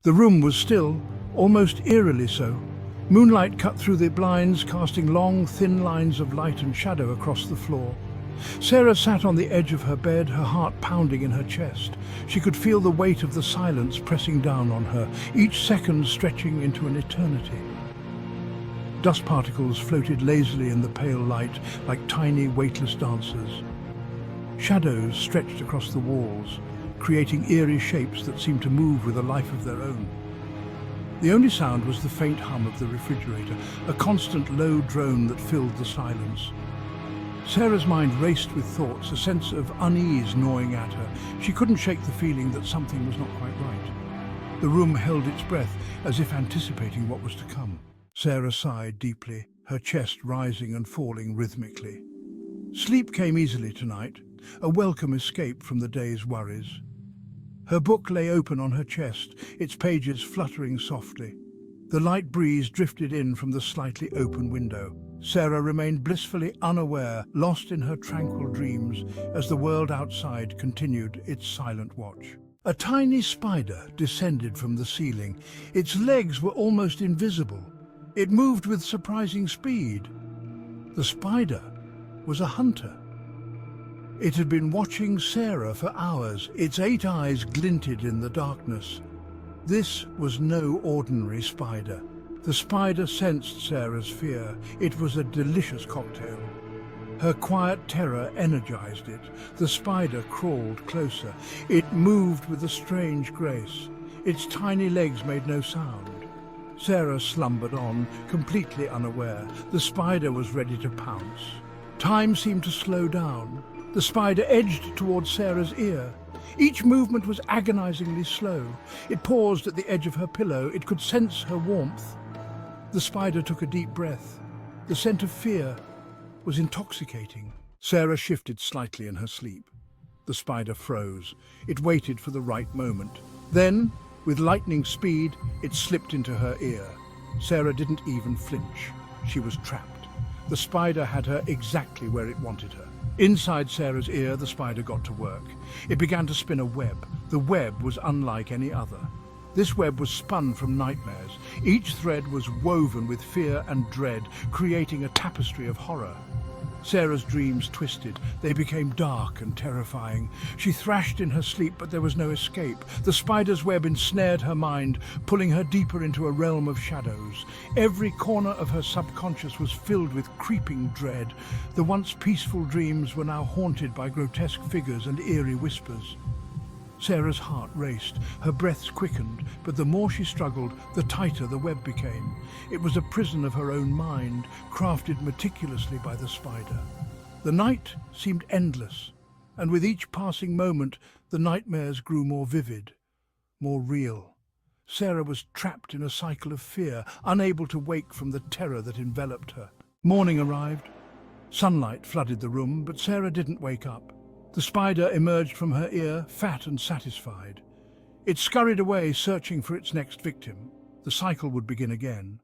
The room was still, almost eerily so. Moonlight cut through the blinds, casting long, thin lines of light and shadow across the floor. Sarah sat on the edge of her bed, her heart pounding in her chest. She could feel the weight of the silence pressing down on her, each second stretching into an eternity. Dust particles floated lazily in the pale light like tiny, weightless dancers. Shadows stretched across the walls, creating eerie shapes that seemed to move with a life of their own. The only sound was the faint hum of the refrigerator, a constant low drone that filled the silence. Sarah's mind raced with thoughts, a sense of unease gnawing at her. She couldn't shake the feeling that something was not quite right. The room held its breath, as if anticipating what was to come. Sarah sighed deeply, her chest rising and falling rhythmically. Sleep came easily tonight, a welcome escape from the day's worries. Her book lay open on her chest, its pages fluttering softly. The light breeze drifted in from the slightly open window. Sarah remained blissfully unaware, lost in her tranquil dreams, as the world outside continued its silent watch. A tiny spider descended from the ceiling. Its legs were almost invisible. It moved with surprising speed. The spider was a hunter. It had been watching Sarah for hours. Its 8 eyes glinted in the darkness. This was no ordinary spider. The spider sensed Sarah's fear. It was a delicious cocktail. Her quiet terror energized it. The spider crawled closer. It moved with a strange grace. Its tiny legs made no sound. Sarah slumbered on, completely unaware. The spider was ready to pounce. Time seemed to slow down. The spider edged towards Sarah's ear. Each movement was agonizingly slow. It paused at the edge of her pillow. It could sense her warmth. The spider took a deep breath. The scent of fear was intoxicating. Sarah shifted slightly in her sleep. The spider froze. It waited for the right moment. Then, with lightning speed, it slipped into her ear. Sarah didn't even flinch. She was trapped. The spider had her exactly where it wanted her. Inside Sarah's ear, the spider got to work. It began to spin a web. The web was unlike any other. This web was spun from nightmares. Each thread was woven with fear and dread, creating a tapestry of horror. Sarah's dreams twisted. They became dark and terrifying. She thrashed in her sleep, but there was no escape. The spider's web ensnared her mind, pulling her deeper into a realm of shadows. Every corner of her subconscious was filled with creeping dread. The once peaceful dreams were now haunted by grotesque figures and eerie whispers. Sarah's heart raced, her breaths quickened, but the more she struggled, the tighter the web became. It was a prison of her own mind, crafted meticulously by the spider. The night seemed endless, and with each passing moment, the nightmares grew more vivid, more real. Sarah was trapped in a cycle of fear, unable to wake from the terror that enveloped her. Morning arrived. Sunlight flooded the room, but Sarah didn't wake up. The spider emerged from her ear, fat and satisfied. It scurried away, searching for its next victim. The cycle would begin again.